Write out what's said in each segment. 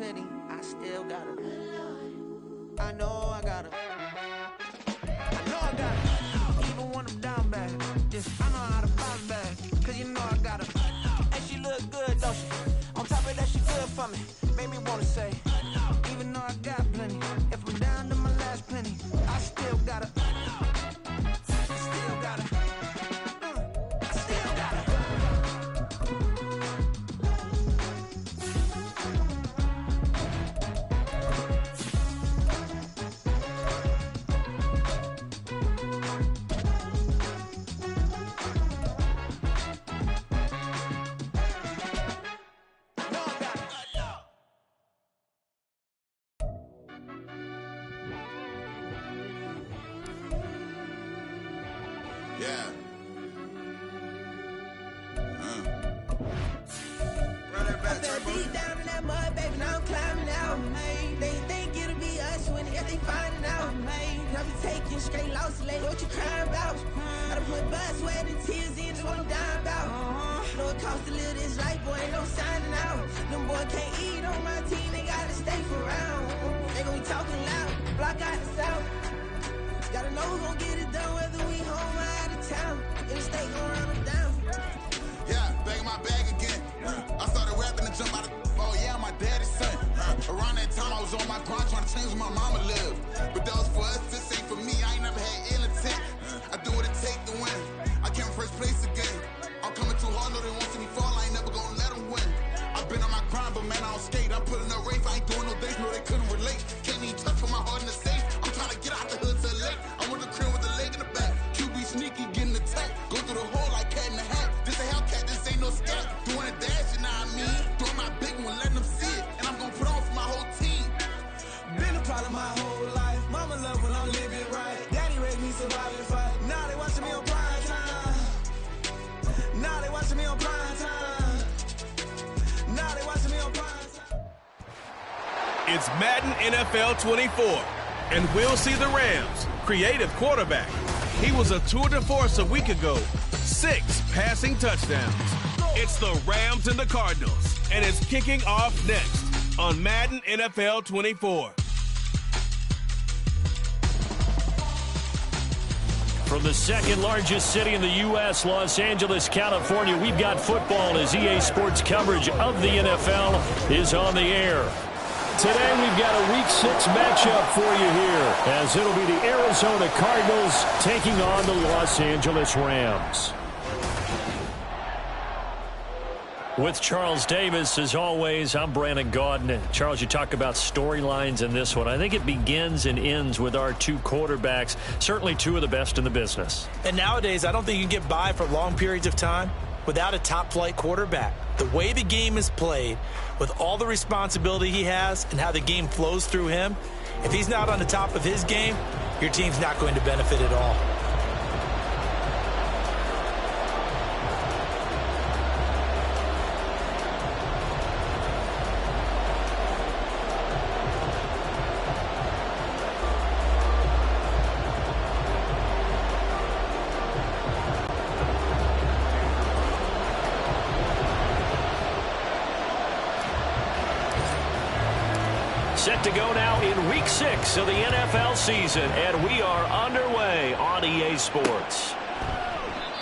penny, I still gotta. I know I gotta. Even when I'm down bad, I know how to bounce back. Cause you know I gotta. And she look good, don't she? On top of that, she good for me. Made me wanna say, even though I got plenty, if I'm down to my last penny, I still gotta. Still gotta. Still gotta. Yeah. Deep down in that mud, baby, now I'm climbing out. They think it'll be us when they finding out. I be taking straight losses lately. What you crying about? I done put blood, sweat, and tears in just what I'm dying about. Know it costs to live this life, boy, ain't no signing out. Them boy can't eat on my team, they gotta stay for round. They gon' be talking loud, block out the south. Gotta know who gon' get it done, whether we home or out of town. In the state gon' run them down. Yeah, back in my bag again. I started rapping and jump out of oh yeah, I'm my daddy's son. Around that time I was on my grind trying to change where my mama lived. But that was for us, this ain't for me. I ain't never had ill intent. I do what it take to win. I came first place again. I'm coming too hard, know they want to see me fall. I ain't never gonna let them win. I've been on my grind, but man, I don't skate. I'm putting up race, I ain't doing no days, no they couldn't relate. Can't even touch for my heart in the safe. I'm trying to get out the hood to late. I'm with the crib with the leg in the back. QB sneaky, getting attacked. Go through the hole like cat in the hat. This a Hellcat, this ain't no scat. Doing a dash, you know what I mean? Doing my big one, letting them see it. And I'm gonna put on for my whole team. Been a part of my whole life. Mama love when I'm living right. Daddy raised me survive and fight. Now they watching me on prime time. Now they watching me on prime time. Now they watching me on prime time. It's Madden NFL 24, and we'll see the Rams' creative quarterback. He was a tour de force a week ago. 6 passing touchdowns. It's the Rams and the Cardinals, and it's kicking off next on Madden NFL 24. From the second largest city in the U.S., Los Angeles, California, we've got football as EA Sports coverage of the NFL is on the air. Today we've got a Week 6 matchup for you here, as it'll be the Arizona Cardinals taking on the Los Angeles Rams. With Charles Davis, as always, I'm Brandon Gaudin. Charles, you talk about storylines in this one. I think it begins and ends with our two quarterbacks, certainly two of the best in the business. And nowadays, I don't think you can get by for long periods of time without a top-flight quarterback. The way the game is played, with all the responsibility he has and how the game flows through him, if he's not on the top of his game, your team's not going to benefit at all. Set to go now in Week 6 of the NFL season, and we are underway on EA Sports.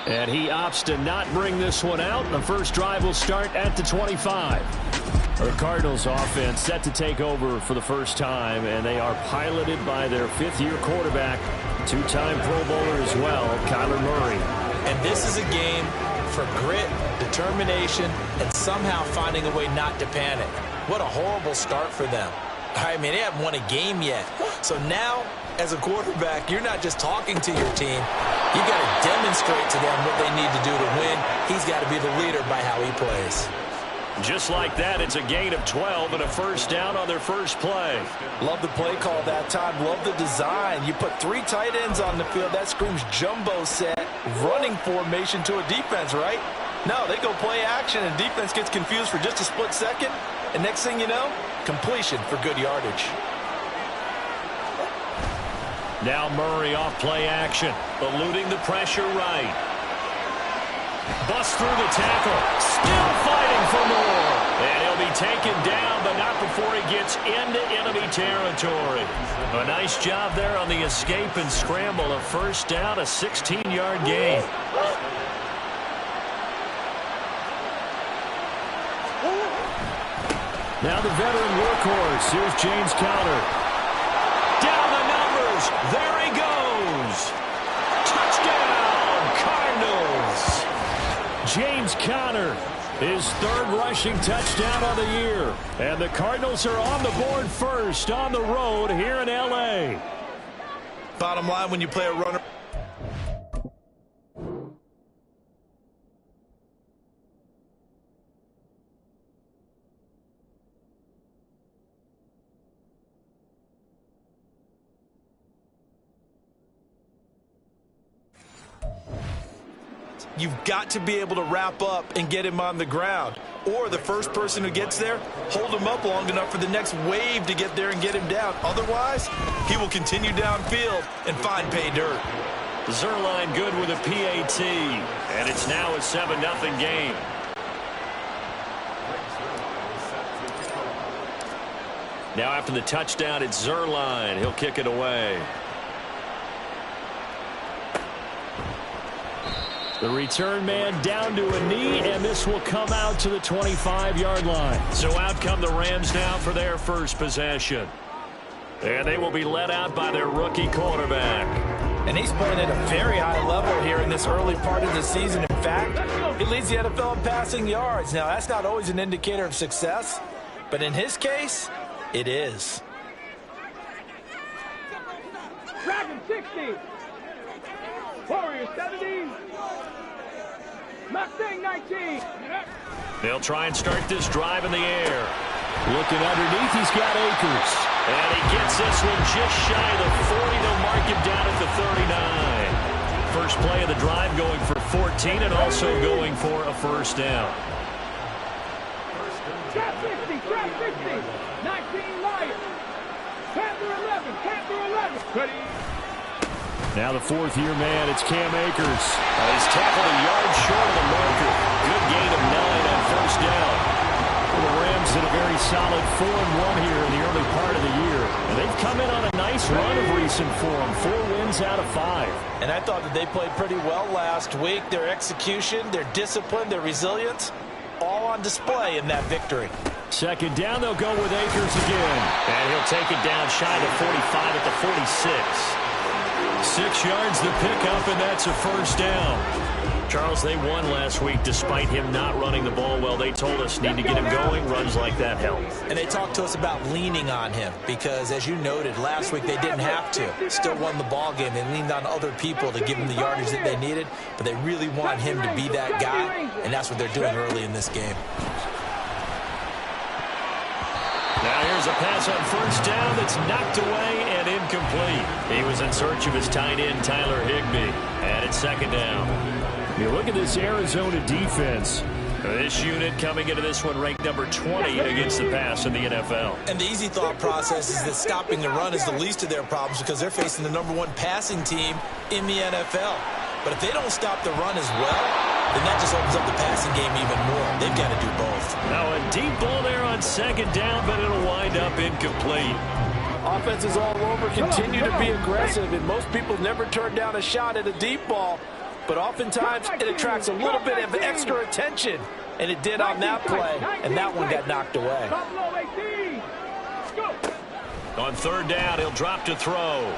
And he opts to not bring this one out. The first drive will start at the 25. The Cardinals offense set to take over for the first time, and they are piloted by their fifth-year quarterback, two-time Pro Bowler as well, Kyler Murray. And this is a game for grit, determination, and somehow finding a way not to panic. What a horrible start for them. I mean, they haven't won a game yet. So now, as a quarterback, you're not just talking to your team. You got to demonstrate to them what they need to do to win. He's got to be the leader by how he plays. Just like that, it's a gain of 12 and a first down on their first play. Love the play call that time. Love the design. You put 3 tight ends on the field. That screams jumbo set, running formation to a defense, right? No, they go play action, and defense gets confused for just a split second. And next thing you know, completion for good yardage. Now Murray off play action, eluding the pressure right. Bust through the tackle, still fighting for more. And he'll be taken down, but not before he territory. A nice job there on the escape and scramble. A first down, a 16-yard gain. Now the veteran workhorse. Here's James Conner. Down the numbers. There he goes. Touchdown, Cardinals. James Conner, his third rushing touchdown of the year. And the Cardinals are on the board first on the road here in L.A. Bottom line, when you play a runner. You've got to be able to wrap up and get him on the ground. Or the first person who gets there, hold him up long enough for the next wave to get there and get him down. Otherwise, he will continue downfield and find pay dirt. Zerline good with a PAT. And it's now a 7-0 game. Now after the touchdown, it's Zerline. He'll kick it away. The return man down to a knee, and this will come out to the 25-yard line. So out come the Rams now for their first possession. And they will be led out by their rookie quarterback. And he's playing at a very high level here in this early part of the season. In fact, he leads the NFL in passing yards. Now, that's not always an indicator of success, but in his case, it is. Dragon 60. Warriors 70. Mustang 19. They'll try and start this drive in the air. Looking underneath, he's got Akers. And he gets this one just shy of the 40. They'll mark him down at the 39. First play of the drive going for 14 and also going for a first down. Trap 60, trap 60. 19 Lions. Panther 11, Panther 11. Ready. Now the fourth-year man, it's Cam Akers. He's tackled a yard short of the marker. Good gain of 9 on first down. Well, the Rams did a very solid 4-1 here in the early part of the year. And they've come in on a nice run of recent form. 4 wins out of 5. And I thought that they played pretty well last week. Their execution, their discipline, their resilience, all on display in that victory. Second down, they'll go with Akers again. And he'll take it down shy of 45 at the 46. 6 yards the pickup, and that's a first down. Charles, they won last week despite him not running the ball well. They told us need to get him going. Runs like that help. And they talked to us about leaning on him because, as you noted, last week they didn't have to. Still won the ball game. They leaned on other people to give him the yardage that they needed, but they really want him to be that guy, and that's what they're doing early in this game. Now here's a pass on first down that's knocked away and incomplete. He was in search of his tight end, Tyler Higbee. And it's second down. You look at this Arizona defense. This unit coming into this one ranked number 20 against the pass in the NFL. And the easy thought process is that stopping the run is the least of their problems because they're facing the #1 passing team in the NFL. But if they don't stop the run as well, then that just opens up the passing game even more. They've got to do both. Now a deep ball there on second down, but it'll wind up incomplete. Offenses all over continue to be aggressive, and most people never turn down a shot at a deep ball. But oftentimes it attracts a little bit of extra attention, and it did on that play, and that one got knocked away. On third down, he'll drop to throw.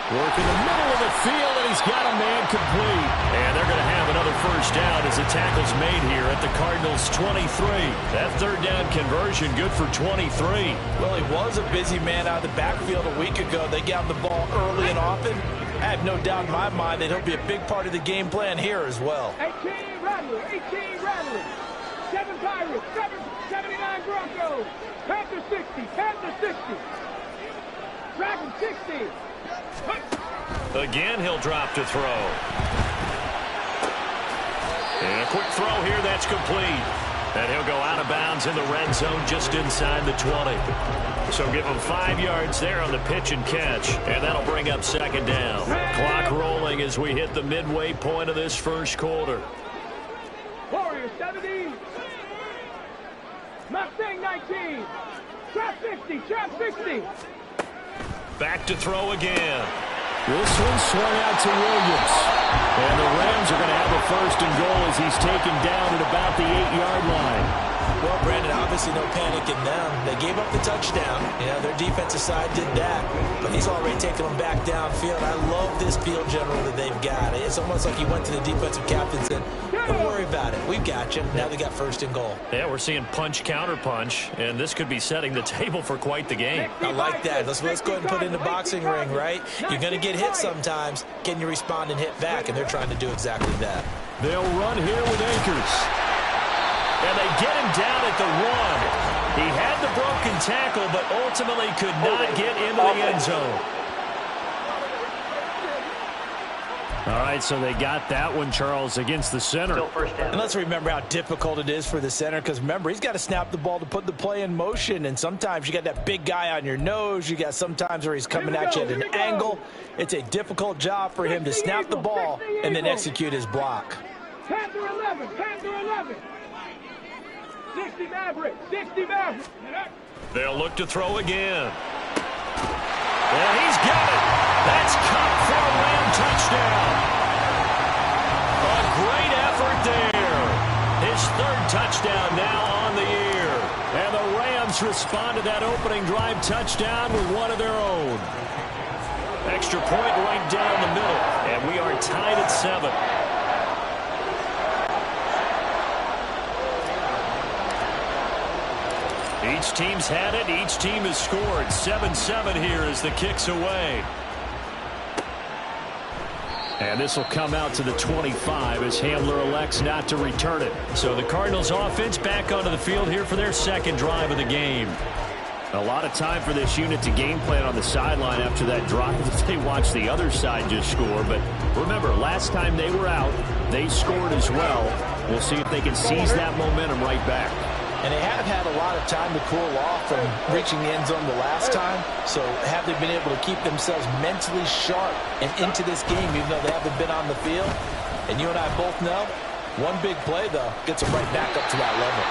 Work in the middle of the field, and he's got a man complete. And they're going to have another first down as the tackle's made here at the Cardinals' 23. That third down conversion good for 23. Well, he was a busy man out of the backfield a week ago. They got him the ball early and often. I have no doubt in my mind that he'll be a big part of the game plan here as well. 18 Rattler, 18 Rattler. 7 Pirates, 79 Broncos. Panther 60, Panther 60. Dragon 60. Again, he'll drop to throw. And a quick throw here, that's complete. And he'll go out of bounds in the red zone just inside the 20. So give him 5 yards there on the pitch and catch. And that'll bring up second down. Clock rolling as we hit the midway point of this first quarter. Warriors 70. Mustang 19. Trap 60, trap 60. Back to throw again. This one swung out to Williams. And the Rams are going to have a first and goal as he's taken down at about the 8-yard line. Well, Brandon, obviously no panic in them. They gave up the touchdown. Yeah, their defensive side did that. But he's already taken them back downfield. I love this field general that they've got. It's almost like he went to the defensive captain and said, don't worry about it. We've got you. Now they got first and goal. Yeah, we're seeing punch, counter punch, and this could be setting the table for quite the game. I like that. Let's go ahead and put it in the boxing ring, right? You're going to get hit sometimes. Can you respond and hit back? And they're trying to do exactly that. They'll run here with Akers. And they get him down at the 1. He had the broken tackle, but ultimately could not get into the end zone. All right, so they got that one, Charles, against the center. And let's remember how difficult it is for the center, because remember, he's got to snap the ball to put the play in motion, and sometimes you got that big guy on your nose. You got sometimes where he's coming at you at an angle. It's a difficult job for him to snap the ball and then execute his block. Panther 11, Panther 11. 60 Maverick, 60 Maverick. They'll look to throw again. And he's got it. That's caught for a Ram touchdown. A great effort there. His third touchdown now on the year. And the Rams respond to that opening drive touchdown with one of their own. Extra point right down the middle. And we are tied at 7. Each team's had it. Each team has scored. 7-7 here as the kick's away. And this will come out to the 25 as Hamler elects not to return it. So the Cardinals offense back onto the field here for their second drive of the game. A lot of time for this unit to game plan on the sideline after that drive if they watch the other side just score. But remember, last time they were out, they scored as well. We'll see if they can seize that momentum right back. And they have had a lot of time to cool off from reaching the end zone the last time. So have they been able to keep themselves mentally sharp and into this game, even though they haven't been on the field? And you and I both know, one big play, though, gets them right back up to that level.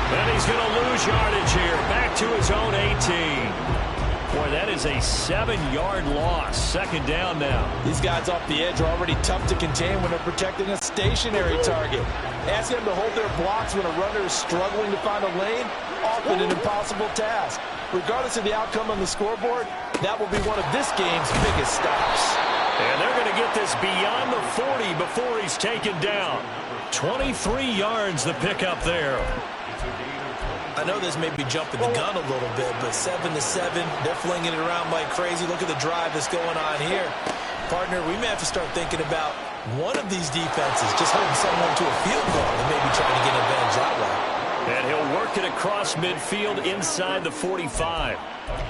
And he's going to lose yardage here. Back to his own 18. Boy, that is a 7-yard loss. Second down now. These guys off the edge are already tough to contain when they're protecting a stationary target. Ask them to hold their blocks when a runner is struggling to find a lane, often an impossible task. Regardless of the outcome on the scoreboard, that will be one of this game's biggest stops. And they're going to get this beyond the 40 before he's taken down. 23 yards the pickup there. I know this may be jumping the gun a little bit, but 7-7, they're flinging it around like crazy. Look at the drive that's going on here. Partner, we may have to start thinking about one of these defenses just holding someone to a field goal and maybe trying to get an advantage that way. And he'll work it across midfield inside the 45.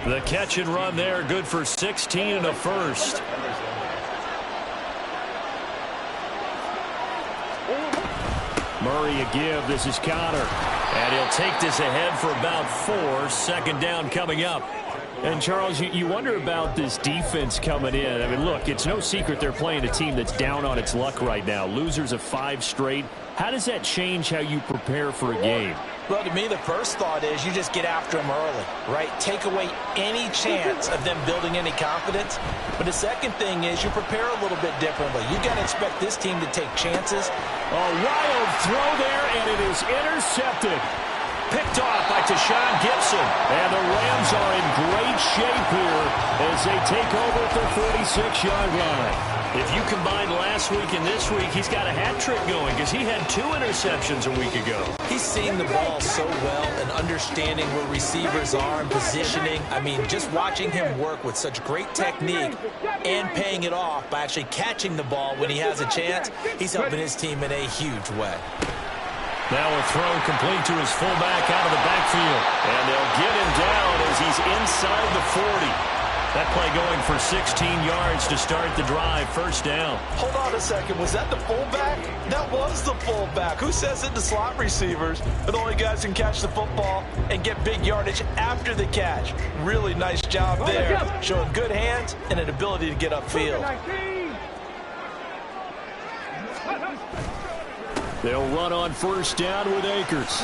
The catch and run there, good for 16 and a first. Murray a give. This is Connor. And he'll take this ahead for about 4. Second down coming up. And, Charles, you wonder about this defense coming in. I mean, look, it's no secret they're playing a team that's down on its luck right now. Losers of 5 straight. How does that change how you prepare for a game? Well, to me, the first thought is you just get after them early, right? Take away any chance of them building any confidence. But the second thing is you prepare a little bit differently. You got to expect this team to take chances. A wild throw there, and it is intercepted. Picked off by Tashawn Gibson. And the Rams are in great shape here as they take over at their 46-yard line. If you combine last week and this week, he's got a hat trick going because he had 2 interceptions a week ago. He's seeing the ball so well and understanding where receivers are and positioning. I mean, just watching him work with such great technique and paying it off by actually catching the ball when he has a chance, he's helping his team in a huge way. Now a throw complete to his fullback out of the backfield. And they'll get him down as he's inside the 40. That play going for 16 yards to start the drive. First down. Hold on a second. Was that the fullback? That was the fullback. Who says it? The slot receivers are the only guys who can catch the football and get big yardage after the catch. Really nice job there. Showing good hands and an ability to get upfield. They'll run on first down with Akers.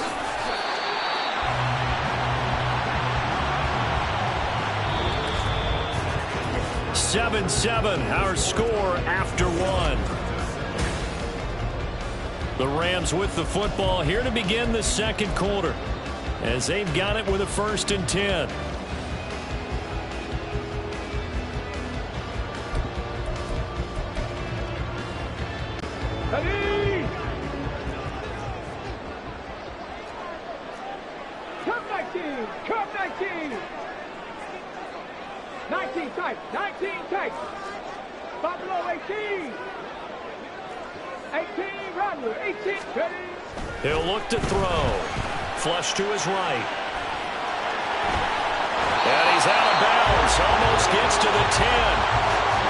7-7, our score after one. The Rams with the football here to begin the second quarter, as they've got it with a 1st and 10. Ready! Come 19! Come 19! 19 tight! 19 tight! Stop below 18! 18, Rodler, 18, ready! He'll look to throw. Flush to his right. And he's out of bounds. Almost gets to the 10.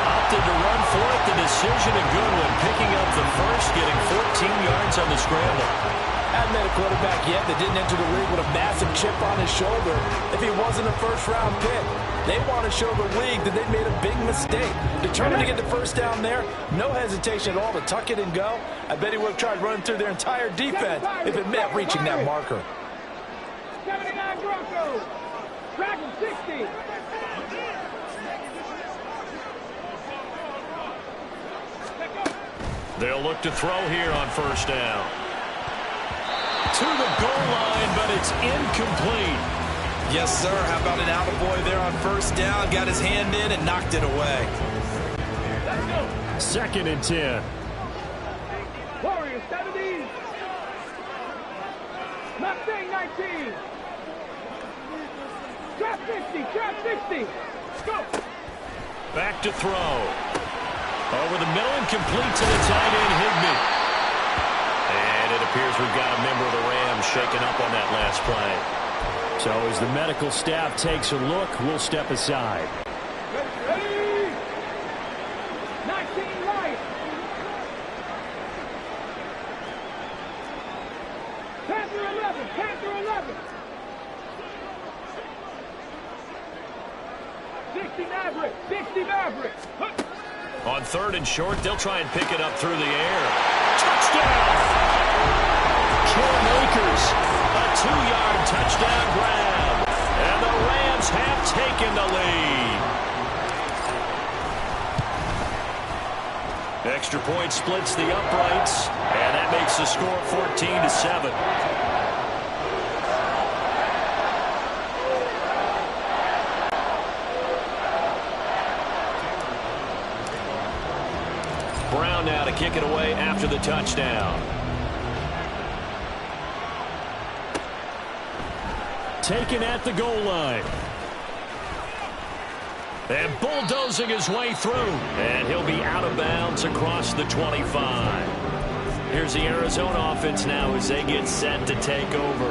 Opted to run for it. The decision a good one. Picking up the first, getting 14 yards on the scramble. Hadn't met a quarterback yet that didn't enter the league with a massive chip on his shoulder if he wasn't a first-round pick. They want to show the league that they made a big mistake. Determined to get the first down there, no hesitation at all to tuck it and go. I bet he would have tried running through their entire defense if it meant reaching that marker. 79 Broncos! Dragon 60! They'll look to throw here on 1st down. To the goal line, but it's incomplete. Yes, sir. How about an attaboy there on 1st down? Got his hand in and knocked it away. 2nd and 10. Warriors 70! Mustang 19! Trap 50! Trap 60! Go! Back to throw. Over the middle and complete to the tight end, Higbee. And it appears we've got a member of the Rams shaken up on that last play. So as the medical staff takes a look, we'll step aside. Ready! 19 right! Panther 11! Panther 11! 60 Maverick! 60 Maverick! On 3rd and short, they'll try and pick it up through the air. Touchdown! Cam Akers, a 2-yard touchdown grab. And the Rams have taken the lead. Extra point splits the uprights, and that makes the score 14-7. Brown now to kick it away after the touchdown. Taken at the goal line. And bulldozing his way through. And he'll be out of bounds across the 25. Here's the Arizona offense now as they get set to take over.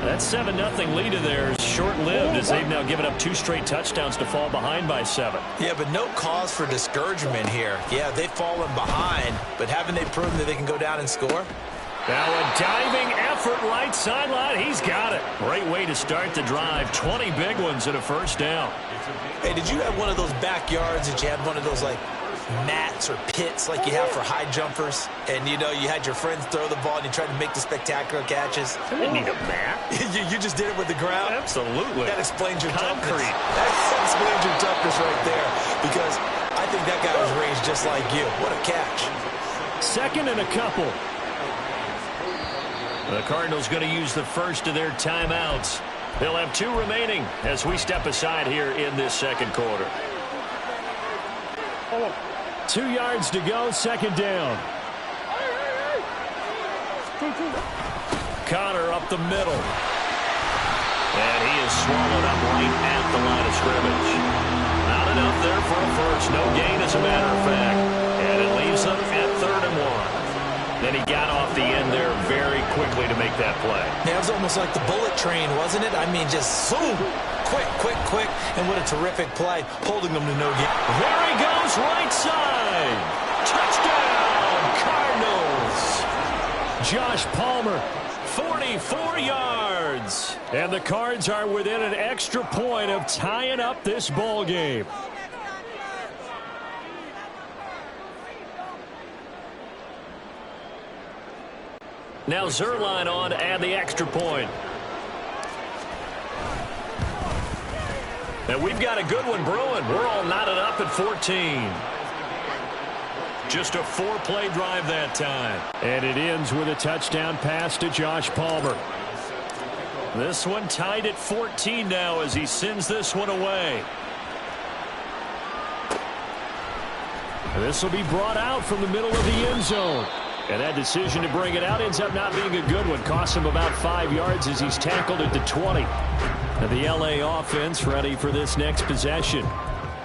That 7-0 lead of theirs short-lived as they've now given up 2 straight touchdowns to fall behind by 7. Yeah, but no cause for discouragement here. Yeah, they've fallen behind, but haven't they proven that they can go down and score? Now a diving effort right sideline. He's got it. Great way to start the drive. 20 big ones and a 1st down. Hey, did you have one of those backyards that you had one of those, like, mats or pits like you have for high jumpers, and you know you had your friends throw the ball and you tried to make the spectacular catches? I didn't need a mat. you just did it with the ground? Absolutely. That explains your concrete. Toughness. That explains your toughness right there, because I think that guy was raised just like you. What a catch. 2nd and a couple. The Cardinals going to use the first of their timeouts. They'll have 2 remaining as we step aside here in this second quarter. 2 yards to go, 2nd down. Connor up the middle. And he is swallowed up right at the line of scrimmage. Not enough there for a first. No gain, as a matter of fact. And it leaves them at 3rd and 1. Then he got off the end there very quickly to make that play. Yeah, it was almost like the bullet train, wasn't it? I mean, just boom, quick. And what a terrific play, holding them to no gain. There he goes, right side. Touchdown, Cardinals. Josh Palmer, 44 yards. And the Cards are within an extra point of tying up this ball game. Now Zerline on to add the extra point. And we've got a good one brewing. We're all knotted up at 14. Just a 4-play drive that time. And it ends with a touchdown pass to Josh Palmer. This one tied at 14 now as he sends this one away. And this will be brought out from the middle of the end zone. And that decision to bring it out ends up not being a good one. Costs him about 5 yards as he's tackled at the 20. And the LA offense ready for this next possession.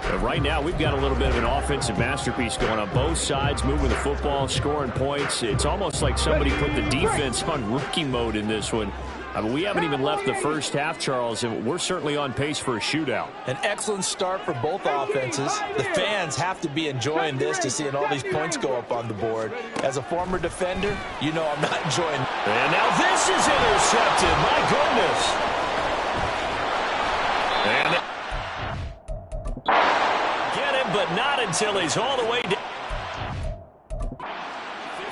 But right now, we've got a little bit of an offensive masterpiece going on both sides, moving the football, scoring points. It's almost like somebody put the defense on rookie mode in this one. I mean, we haven't even left the first half, Charles, and we're certainly on pace for a shootout. An excellent start for both offenses. The fans have to be enjoying this to seeing all these points go up on the board. As a former defender, you know I'm not enjoying. And now this is intercepted. My goodness. And get him, but not until he's all the way down.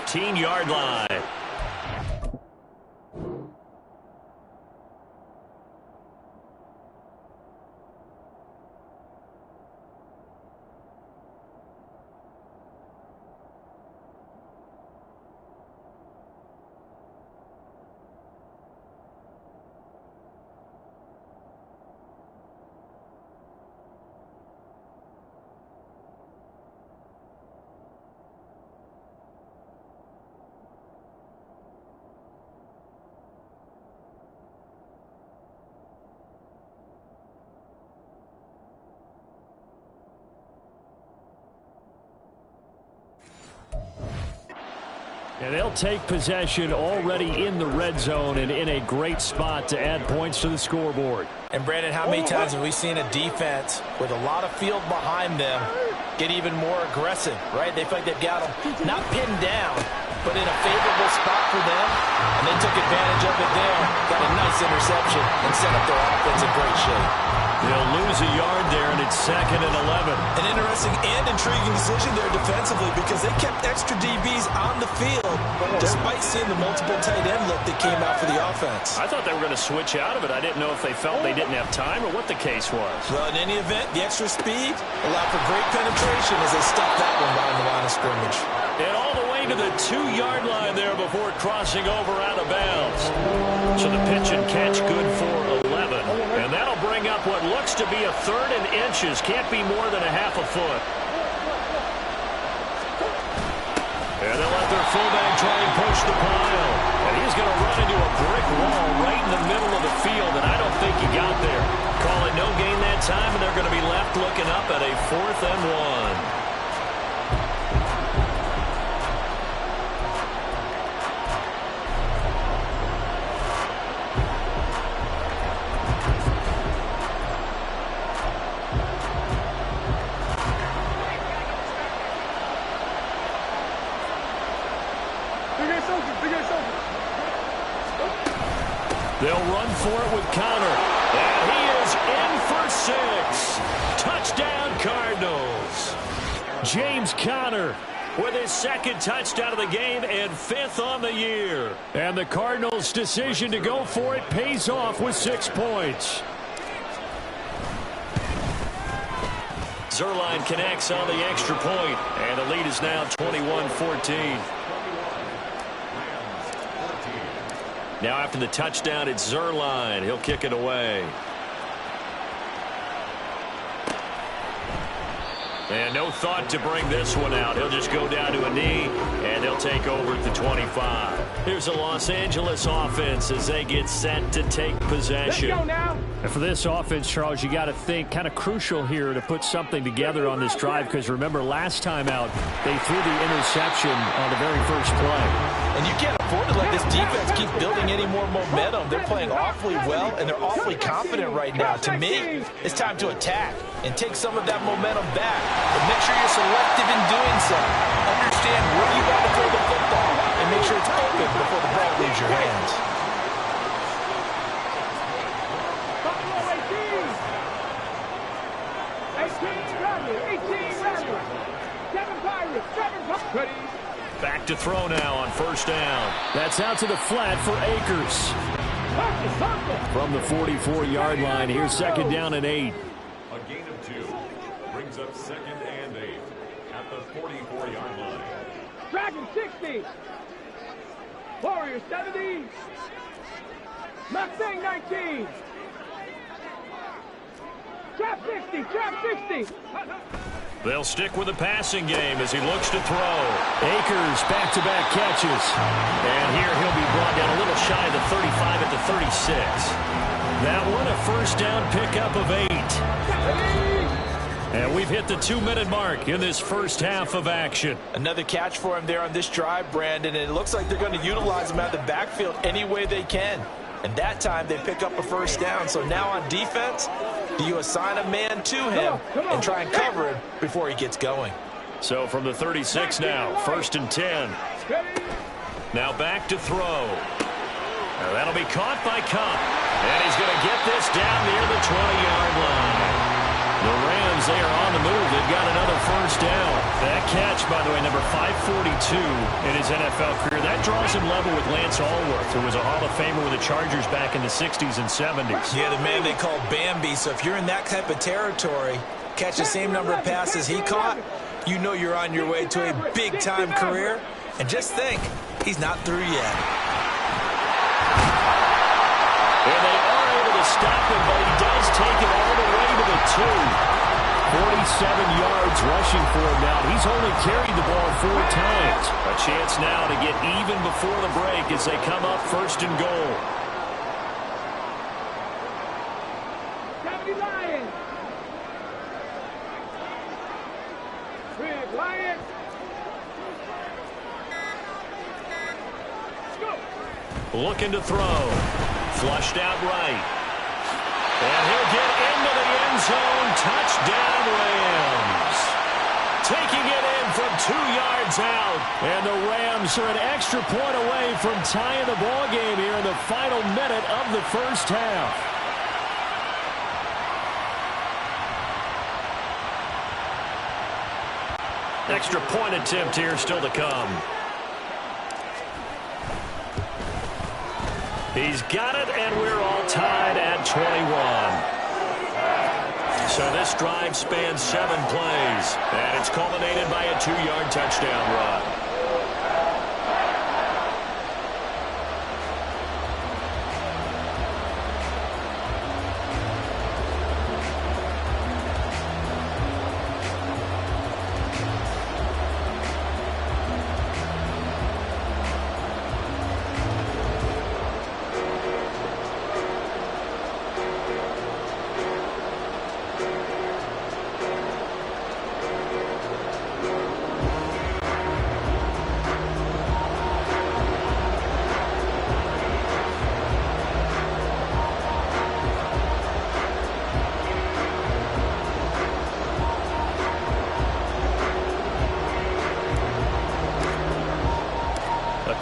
15-yard line. And they'll take possession already in the red zone and in a great spot to add points to the scoreboard. And, Brandon, how many times have we seen a defense with a lot of field behind them get even more aggressive, right? They feel like they've got them not pinned down, but in a favorable spot for them, and they took advantage of it there, got a nice interception, and set up their offense in great shape. They'll lose a yard there, and it's 2nd and 11. An interesting and intriguing decision there defensively because they kept extra DBs on the field despite seeing the multiple tight end look that came out for the offense. I thought they were going to switch out of it. I didn't know if they felt they didn't have time or what the case was. Well, in any event, the extra speed allowed for great penetration as they stuffed that one behind the line of scrimmage. And all the way to the 2-yard line there before crossing over out of bounds. So the pitch and catch good for 11. And that'll bring up what looks to be a 3rd and inches. Can't be more than a half a foot. And they'll let their fullback try and push the pile. And he's going to run into a brick wall right in the middle of the field, and I don't think he got there. Call it no gain that time, and they're going to be left looking up at a 4th and 1. They'll run for it with Connor. And he is in for 6. Touchdown, Cardinals. James Conner with his 2nd touchdown of the game and 5th on the year. And the Cardinals' decision to go for it pays off with 6 points. Zerline connects on the extra point, and the lead is now 21-14. Now after the touchdown, it's Zerline. He'll kick it away. And no thought to bring this one out. He'll just go down to a knee, and they'll take over at the 25. Here's the Los Angeles offense as they get set to take possession. Let's go now. And for this offense, Charles, you got to think kind of crucial here to put something together on this drive because remember last time out, they threw the interception on the very first play. And you can't afford to let this defense keep building any more momentum. They're playing awfully well, and they're awfully confident right now. To me, it's time to attack and take some of that momentum back. But make sure you're selective in doing so. Understand where you want to throw the football and make sure it's open before the ball leaves your hands. Back to throw now on 1st down. That's out to the flat for Akers. From the 44-yard line, here's 2nd down and 8. 2. Brings up 2nd and 8 at the 44-yard line. Dragon 60. Warrior 70. Mustang 19. Trap 60. Trap 60. They'll stick with the passing game as he looks to throw. Akers back-to-back catches. And here he'll be brought down a little shy of the 35 at the 36. That one a first down pickup of 8. And we've hit the 2-minute mark in this first half of action. Another catch for him there on this drive, Brandon, and it looks like they're going to utilize him out of the backfield any way they can. And that time they pick up a first down. So now on defense, do you assign a man to him and try and cover him before he gets going? So from the 36 now, 1st and 10. Now back to throw. Now that'll be caught by Cup. And he's going to get this down near the 20-yard line. The Rams, they are on the move. They've got another first down. That catch, by the way, number 542 in his NFL career. That draws him level with Lance Allworth, who was a Hall of Famer with the Chargers back in the 60s and 70s. Yeah, the man they call Bambi. So if you're in that type of territory, catch the same number of passes he caught, you know you're on your way to a big-time career. And just think, he's not through yet. And they are able to stop him, but he does take it all the way to the 2. 47 yards rushing for him now. He's only carried the ball 4 times. A chance now to get even before the break as they come up 1st and goal. 70 Lions. Red Lions. Go. Looking to throw. Flushed out right. And he'll get into the end zone. Touchdown, Rams. Taking it in from 2 yards out. And the Rams are an extra point away from tying the ball game here in the final minute of the first half. Extra point attempt here still to come. He's got it, and we're all tied at 21. So this drive spans 7 plays, and it's culminated by a 2-yard touchdown run.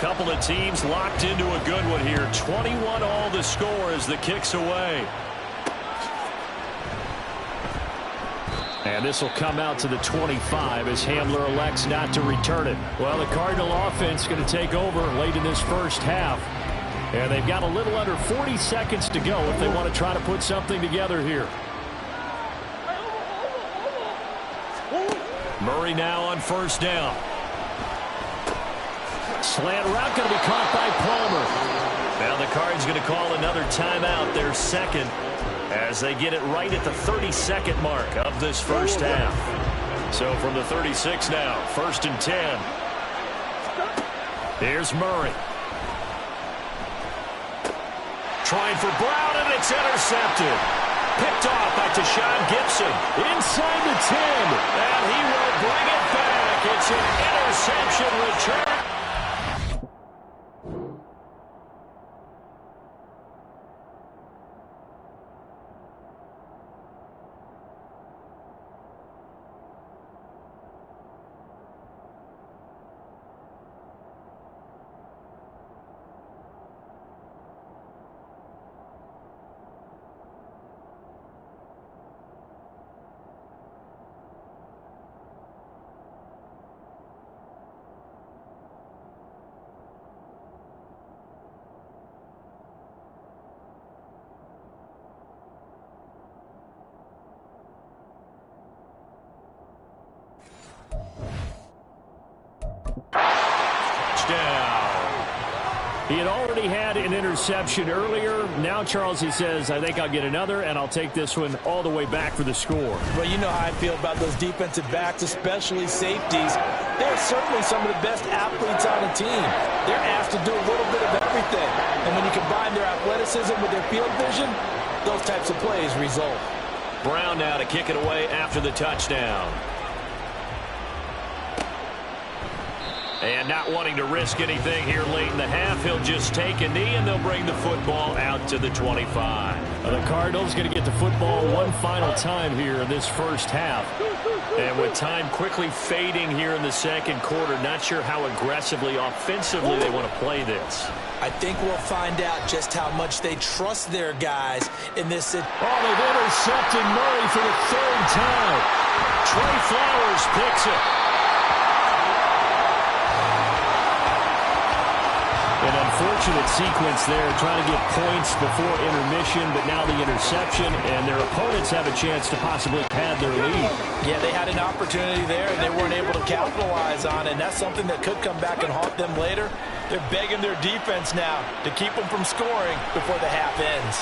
Couple of teams locked into a good one here. 21 all the score as the kick's away. And this will come out to the 25 as Hamler elects not to return it. Well, the Cardinal offense is going to take over late in this first half. And they've got a little under 40 seconds to go if they want to try to put something together here. Murray now on first down. Slant route going to be caught by Palmer. Now the Cards going to call another timeout, their second, as they get it right at the 32nd mark of this first half. So from the 36 now, 1st and 10. Here's Murray. Trying for Brown, and it's intercepted. Picked off by Tashawn Gibson. Inside the 10, and he will bring it back. It's an interception return. He had already had an interception earlier. Now, Charles, he says, I think I'll get another, and I'll take this one all the way back for the score. Well, you know how I feel about those defensive backs, especially safeties. They're certainly some of the best athletes on the team. They're asked to do a little bit of everything. And when you combine their athleticism with their field vision, those types of plays result. Brown now to kick it away after the touchdown. And not wanting to risk anything here late in the half, he'll just take a knee, and they'll bring the football out to the 25. The Cardinals going to get the football one final time here in this first half. And with time quickly fading here in the second quarter, not sure how aggressively, offensively they want to play this. I think we'll find out just how much they trust their guys in this. Oh, they've intercepted Murray for the third time. Trey Flowers picks it. An unfortunate sequence there, trying to get points before intermission, but now the interception, and their opponents have a chance to possibly pad their lead. Yeah, they had an opportunity there, and they weren't able to capitalize on it, and that's something that could come back and haunt them later. They're begging their defense now to keep them from scoring before the half ends.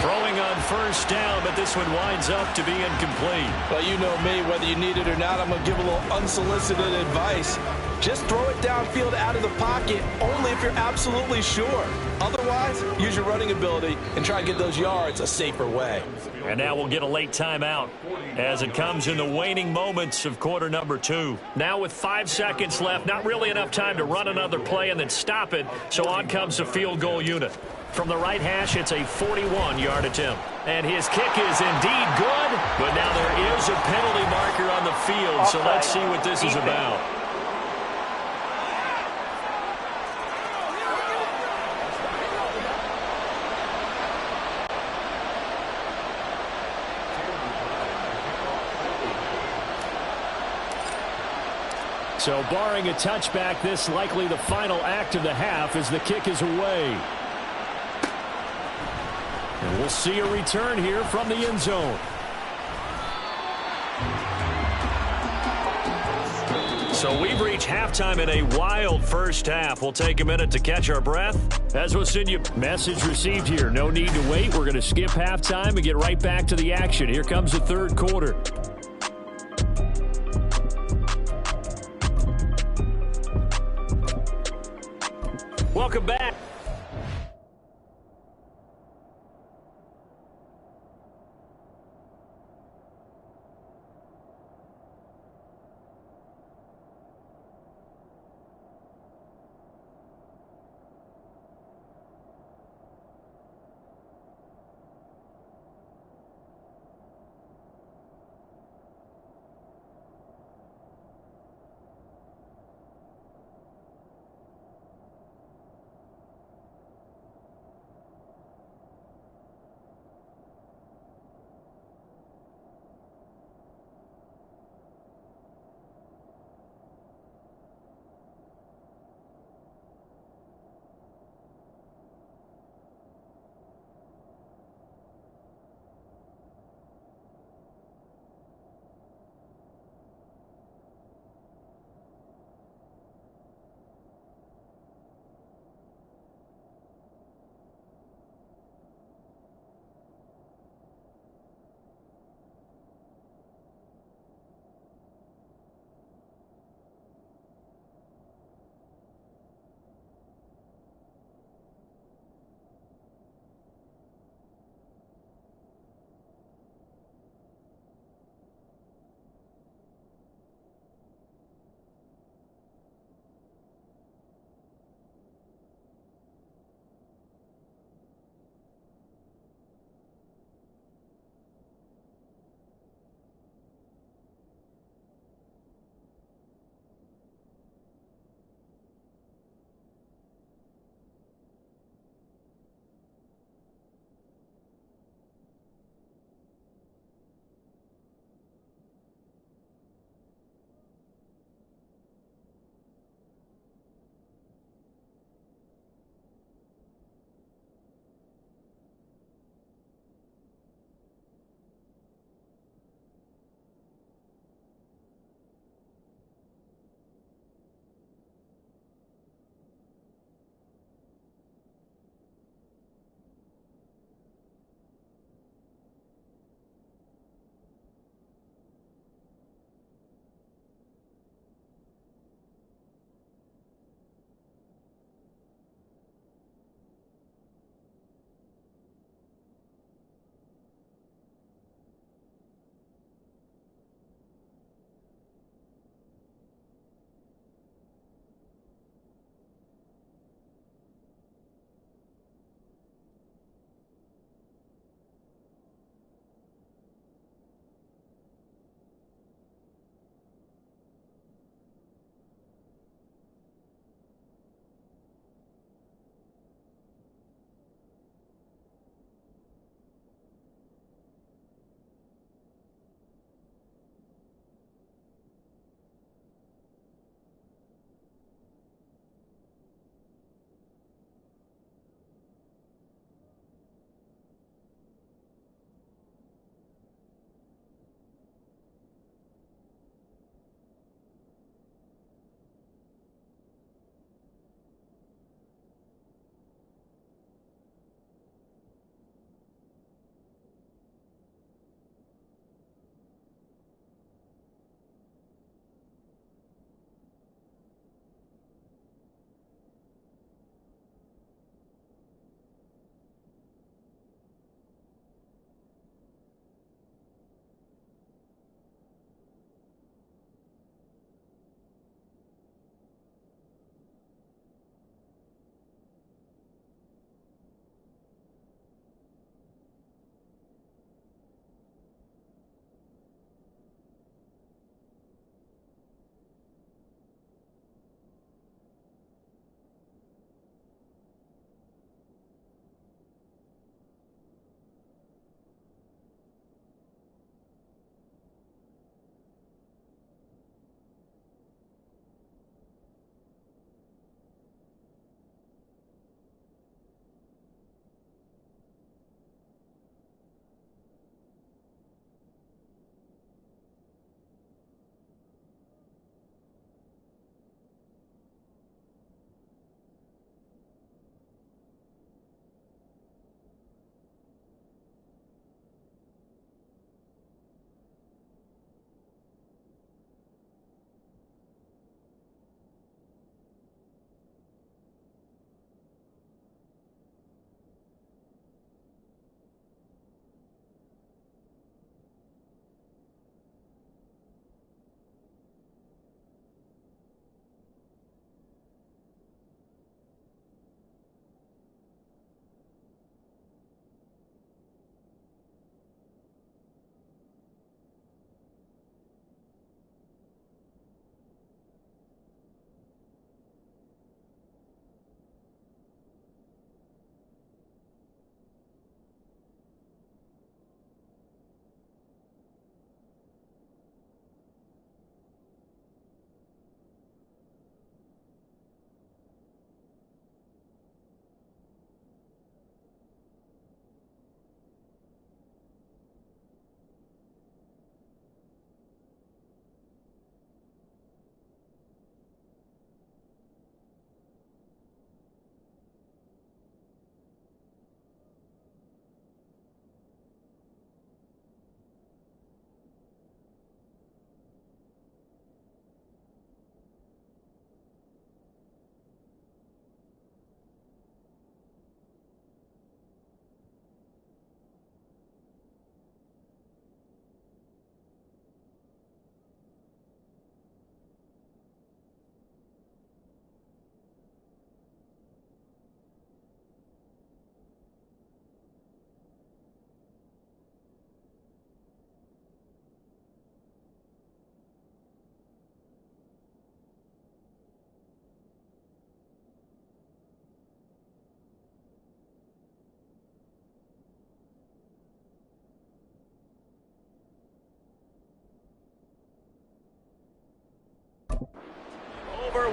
Throwing on first down, but this one winds up to be incomplete. Well, you know me, whether you need it or not, I'm going to give a little unsolicited advice. Just throw it downfield out of the pocket, only if you're absolutely sure. Otherwise, use your running ability and try and get those yards a safer way. And now we'll get a late timeout as it comes in the waning moments of quarter number 2. Now with 5 seconds left, not really enough time to run another play and then stop it, so on comes the field goal unit. From the right hash, it's a 41-yard attempt. And his kick is indeed good, but now there is a penalty marker on the field, so let's see what this is about. So barring a touchback, this likely the final act of the half as the kick is away. And we'll see a return here from the end zone. So we've reached halftime in a wild first half. We'll take a minute to catch our breath. As we'll send you message received here. No need to wait. We're going to skip halftime and get right back to the action. Here comes the third quarter. Welcome back.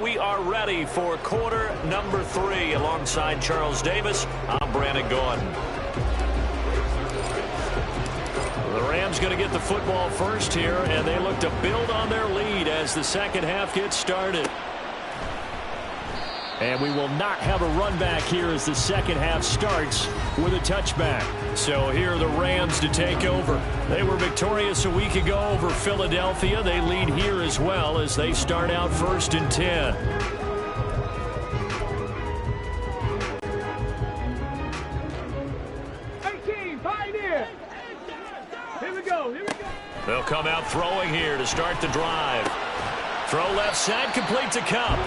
we are ready for quarter number 3. Alongside Charles Davis, I'm Brandon Gordon. The Rams going to get the football first here, and they look to build on their lead as the second half gets started. And we will not have a run back here as the second half starts with a touchback. So here are the Rams to take over. They were victorious a week ago over Philadelphia. They lead here as well as they start out 1st and 10. They'll come out throwing here to start the drive. Throw left side, complete to Cup.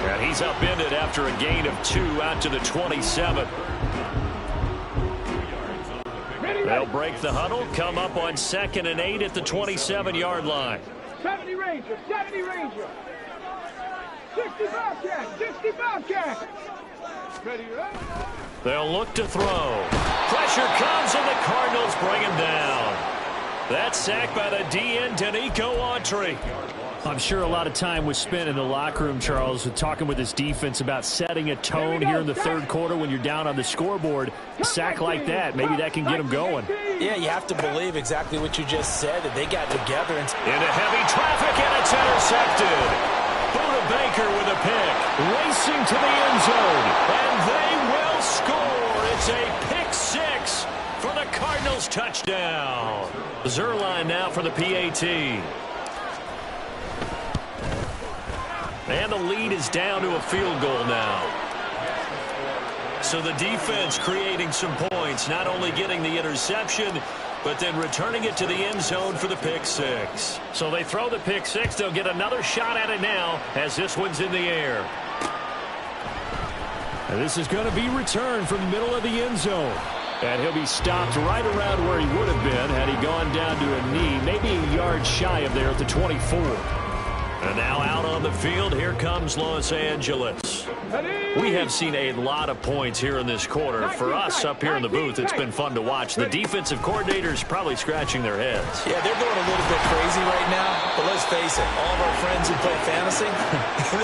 And he's upended after a gain of 2 out to the 27. They'll break the huddle, come up on 2nd and 8 at the 27-yard line. 70 Ranger, 70 Ranger. 60 Bobcat, 60 Bobcat. Ready, They'll look to throw. Pressure comes and the Cardinals bring him down. That's sacked by the DN, Danico Autry. I'm sure a lot of time was spent in the locker room, Charles, with talking with his defense about setting a tone here in the third quarter when you're down on the scoreboard. A sack like that, maybe that can get them going. Yeah, you have to believe exactly what you just said, that they got together. Into heavy traffic, and it's intercepted. Buda Baker with a pick, racing to the end zone, and they will score. It's a pick 6 for the Cardinals touchdown. Zerline now for the PAT. And the lead is down to a field goal now. So the defense creating some points, not only getting the interception, but then returning it to the end zone for the pick 6. So they throw the pick 6. They'll get another shot at it now as this one's in the air. And this is going to be returned from the middle of the end zone. And he'll be stopped right around where he would have been had he gone down to a knee, maybe a yard shy of there at the 24. And now out on the field, here comes Los Angeles. We have seen a lot of points here in this quarter. For us up here in the booth, it's been fun to watch. The defensive coordinators probably scratching their heads. Yeah, they're going a little bit crazy right now. But let's face it, all of our friends who play fantasy,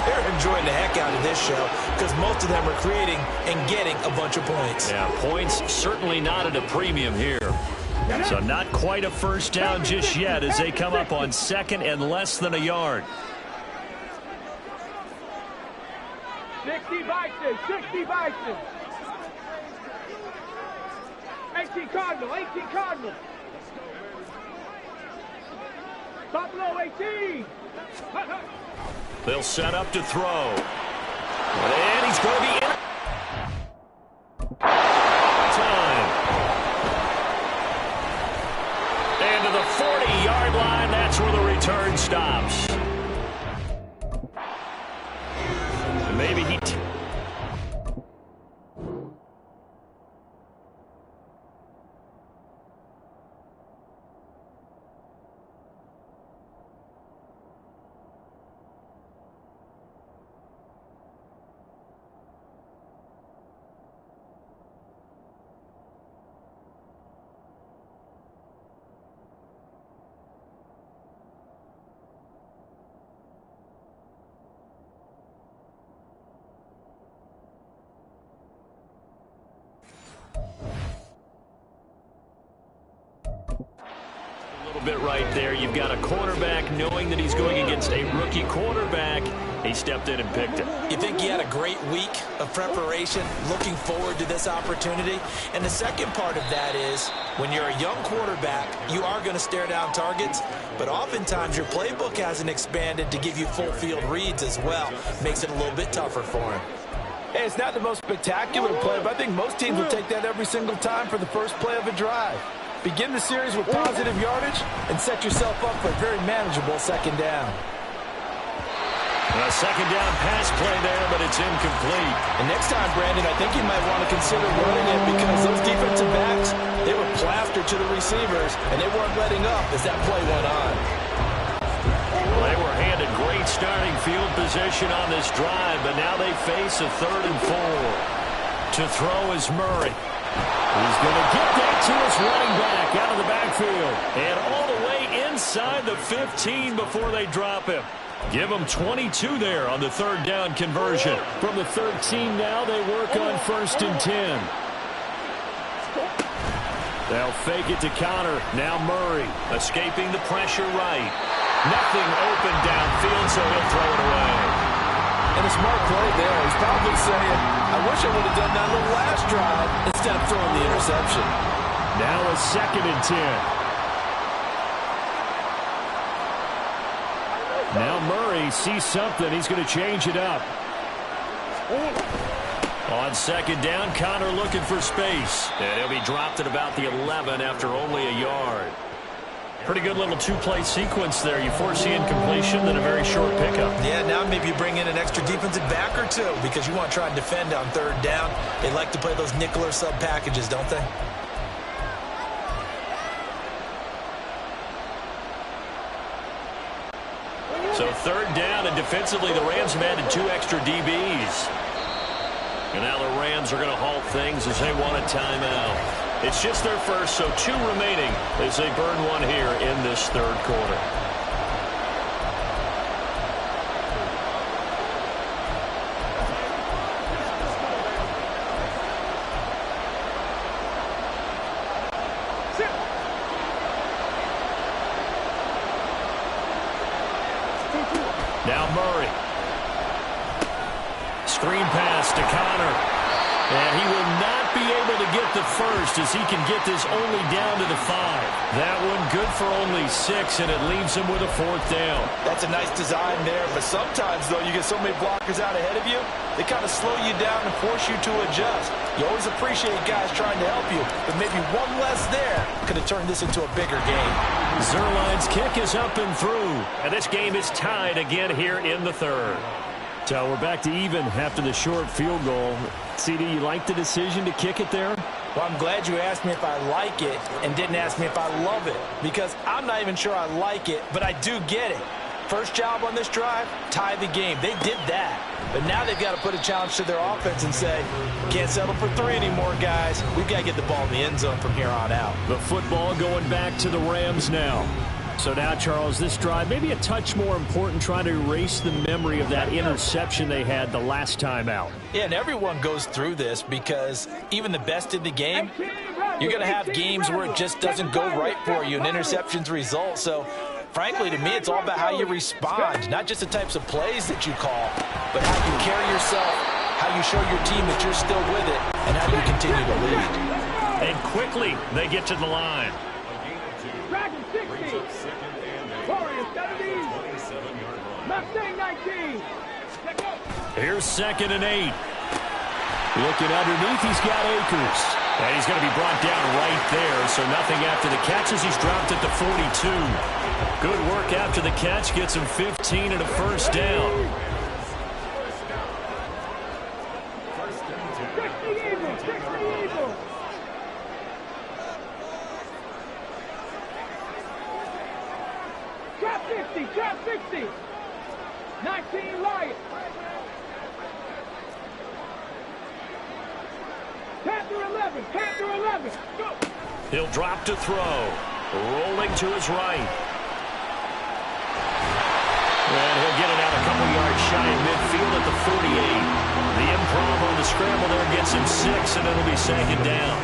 they're enjoying the heck out of this show because most of them are creating and getting a bunch of points. Yeah, points certainly not at a premium here. So not quite a first down just yet as they come up on 2nd and less than a yard. 60 Bison, 60 Bison. 18 Cardinal, 18 Cardinal. Buffalo 18. They'll set up to throw. And he's going to be in. Time. And to the 40-yard line, that's where the return stops. Maybe he... bit right there. You've got a quarterback knowing that he's going against a rookie quarterback. He stepped in and picked it. You think he had a great week of preparation, looking forward to this opportunity? And the second part of that is, when you're a young quarterback, you are going to stare down targets, but oftentimes your playbook hasn't expanded to give you full field reads as well. Makes it a little bit tougher for him. Hey, it's not the most spectacular play, but I think most teams will take that every single time for the first play of a drive. Begin the series with positive yardage and set yourself up for a very manageable second down. A second down pass play there, but it's incomplete. And next time, Brandon, I think you might want to consider running it because those defensive backs, they were plastered to the receivers, and they weren't letting up as that play went on. Well, they were handed great starting field position on this drive, but now they face a 3rd and 4. To throw is Murray. He's going to get that to his running back out of the backfield. And all the way inside the 15 before they drop him. Give them 22 there on the third down conversion. From the 13 now, they work on 1st and 10. They'll fake it to Connor. Now Murray. Escaping the pressure right. Nothing open downfield, so he'll throw it away. And a smart play there. He's probably saying, I wish I would have done that on the last drive instead of throwing the interception. Now a 2nd and 10. Now Murray sees something. He's going to change it up. On 2nd down, Connor looking for space. And he'll be dropped at about the 11 after only a yard. Pretty good little two-play sequence there. You foresee incompletion, then a very short pickup. Yeah, now maybe you bring in an extra defensive back or two because you want to try and defend on 3rd down. They like to play those nickel or sub packages, don't they? So 3rd down, and defensively the Rams have added 2 extra DBs. And now the Rams are going to halt things as they want a timeout. It's just their first, so 2 remaining as they burn one here in this 3rd quarter. Now Murray. Screen pass to Connor. And he will not be able to get the first as he can get this only down to the 5. That one good for only 6, and it leaves him with a 4th down. That's a nice design there, but sometimes, though, you get so many blockers out ahead of you, they kind of slow you down and force you to adjust. You always appreciate guys trying to help you, but maybe one less there could have turned this into a bigger game. Zuerlein's kick is up and through, and this game is tied again here in the 3rd. So we're back to even after the short field goal. CD, you like the decision to kick it there? Well, I'm glad you asked me if I like it and didn't ask me if I love it, because I'm not even sure I like it, but I do get it. First job on this drive, tie the game. They did that. But now they've got to put a challenge to their offense and say, can't settle for 3 anymore, guys. We've got to get the ball in the end zone from here on out. The football going back to the Rams now. So now, Charles, this drive maybe a touch more important, trying to erase the memory of that interception they had the last time out. Yeah, and everyone goes through this because even the best in the game, you're going to have games where it just doesn't go right for you and interceptions result. So, frankly, to me, it's all about how you respond, not just the types of plays that you call, but how you carry yourself, how you show your team that you're still with it, and how you continue to lead. And quickly, they get to the line. Dragon 60. Warriors 70. Mustang 19. Here's 2nd and 8. Looking underneath, he's got Akers. And he's going to be brought down right there, so nothing after the catch as he's dropped at the 42. Good work after the catch, gets him 15 and a 1st down. 60 Eagles. Drop 60. 19 Lions. Panther 11. Go. He'll drop to throw. Rolling to his right. And he'll get it out a couple yards shy of midfield at the 48. The improv on the scramble there gets him 6, and it'll be 2nd down.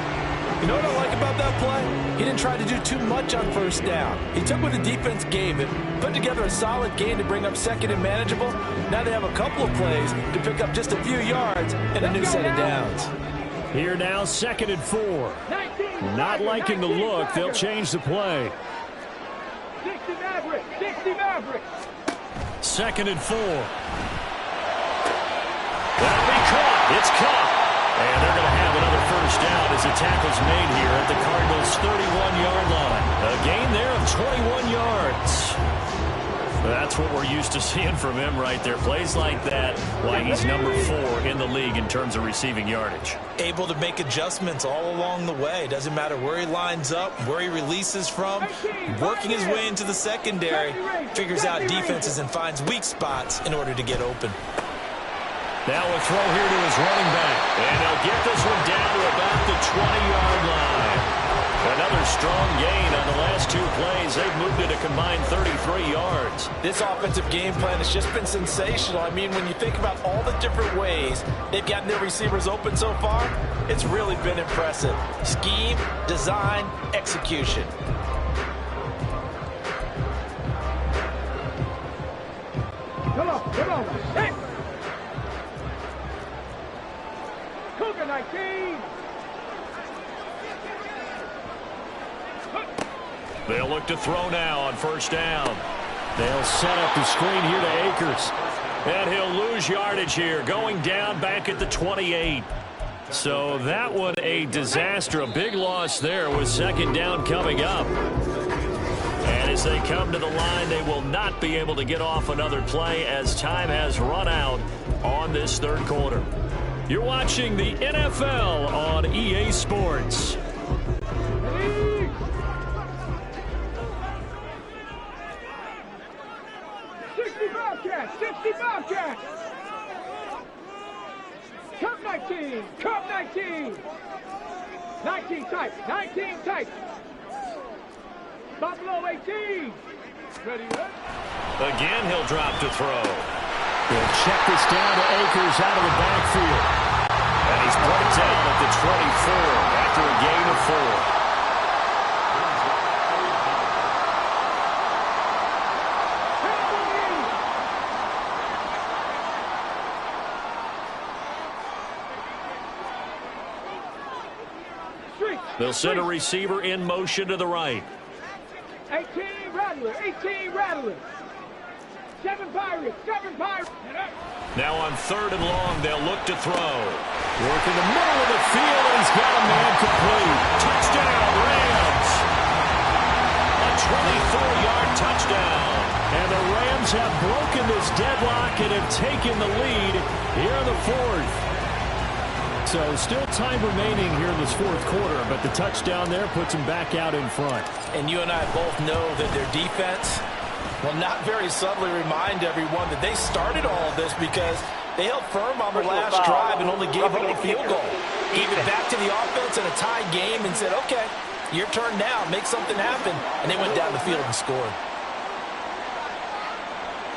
You know what I like about that play? He didn't try to do too much on 1st down. He took what the defense gave him, put together a solid game to bring up 2nd and manageable. Now they have a couple of plays to pick up just a few yards and a new set of downs. Here now, 2nd and 4. Not liking the look. They'll change the play. 60 Maverick. 2nd and 4. That'll be caught. It's caught. And they're going to have another 1st down as the tackle's made here at the Cardinals' 31-yard line. A gain there of 21 yards. That's what we're used to seeing from him right there. Plays like that, why he's number 4 in the league in terms of receiving yardage. Able to make adjustments all along the way. Doesn't matter where he lines up, where he releases from. Working his way into the secondary, figures out defenses and finds weak spots in order to get open. Now a throw here to his running back. And he'll get this one down to about the 20-yard line. Another strong gain on the last last 2 plays, they've moved it a combined 33 yards. This offensive game plan has just been sensational. I mean, when you think about all the different ways they've gotten their receivers open so far, it's really been impressive. Scheme, design, execution. Come on. Hey! Cougar 19. They'll look to throw now on first down. They'll set up the screen here to Akers. And he'll lose yardage here, going down back at the 28. So that one a disaster, a big loss there with second down coming up. And as they come to the line, they will not be able to get off another play as time has run out on this third quarter. You're watching the NFL on EA Sports. 60 Bobcats! Cup 19! Cup 19! 19 tight! 19 tight! Buffalo 18! Ready, what? Again, he'll drop to throw. They'll check this down to Akers out of the backfield. And he's brought it down at the 24 after a gain of 4. They'll send a receiver in motion to the right. 18 Rattler, 18 Rattler. 7 Pirates, 7 Pirates. Now on third and long, they'll look to throw. Work in the middle of the field, and he's got a man complete. Touchdown, Rams. A 24-yard touchdown. And the Rams have broken this deadlock and have taken the lead here in the fourth. So still time remaining here in this fourth quarter, but the touchdown there puts them back out in front. And you and I both know that their defense will not very subtly remind everyone that they started all of this because they held firm on the last drive and only gave up a field goal. Gave it back to the offense in a tie game and said, okay, your turn now, make something happen. And they went down the field and scored.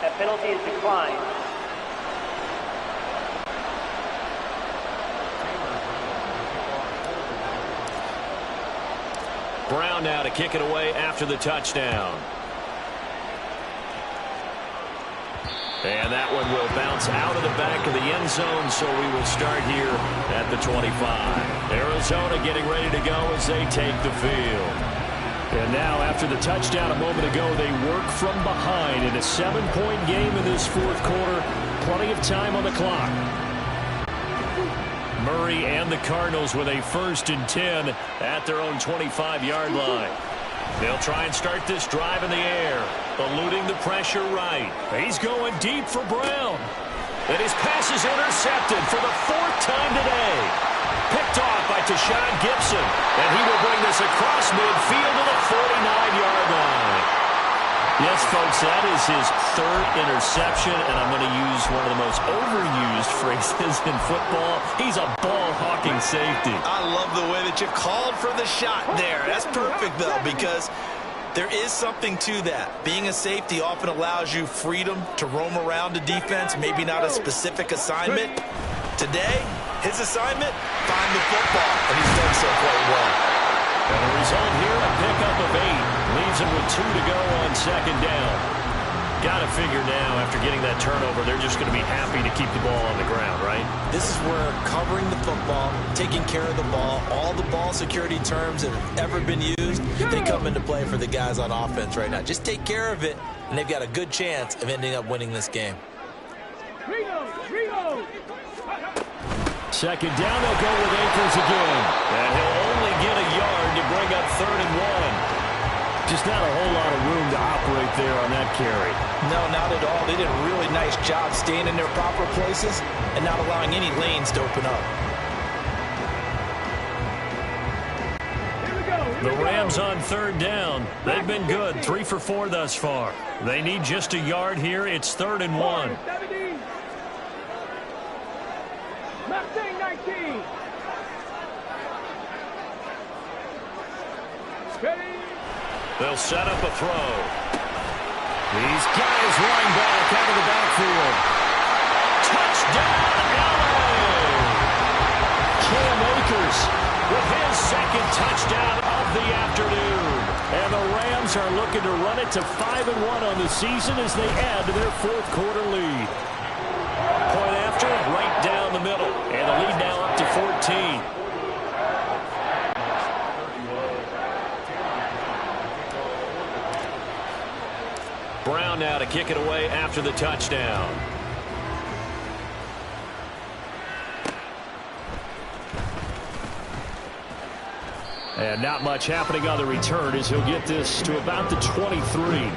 That penalty is declined. Brown now to kick it away after the touchdown. And that one will bounce out of the back of the end zone, so we will start here at the 25. Arizona getting ready to go as they take the field. And now after the touchdown a moment ago, they work from behind in a 7-point game in this fourth quarter. Plenty of time on the clock. Murray and the Cardinals with a 1st and 10 at their own 25-yard line. They'll try and start this drive in the air, eluding the pressure right. He's going deep for Brown. And his pass is intercepted for the 4th time today. Picked off by Tashawn Gibson. And he will bring this across midfield to the 49-yard line. Yes, folks, that is his 3rd interception, and I'm going to use one of the most overused phrases in football. He's a ball-hawking safety. I love the way that you called for the shot there. That's perfect, though, because there is something to that. Being a safety often allows you freedom to roam around the defense, maybe not a specific assignment. Today, his assignment, find the football, and he's done so quite well. And the result here, a pickup of 8. Leaves him with 2 to go on second down. Got to figure now, after getting that turnover, they're just going to be happy to keep the ball on the ground, right? This is where covering the football, taking care of the ball, all the ball security terms that have ever been used, they come into play for the guys on offense right now. Just take care of it, and they've got a good chance of ending up winning this game. Second down, they'll go with Akers again. And he'll only get a yard to bring up 3rd and 1. Just not a whole lot of room to operate there on that carry. No, not at all. They did a really nice job staying in their proper places and not allowing any lanes to open up. The Rams on 3rd down. They've been good. 3 for 4 thus far. They need just a yard here. It's 3rd and 1. Mustang 19. They'll set up a throw. These guys running back out of the backfield. Touchdown, LA! Cam Akers with his second touchdown of the afternoon. And the Rams are looking to run it to 5-1 on the season as they add to their fourth quarter lead. Point after, right down the middle. And the lead now up to 14. Brown now to kick it away after the touchdown. And not much happening on the return as he'll get this to about the 23.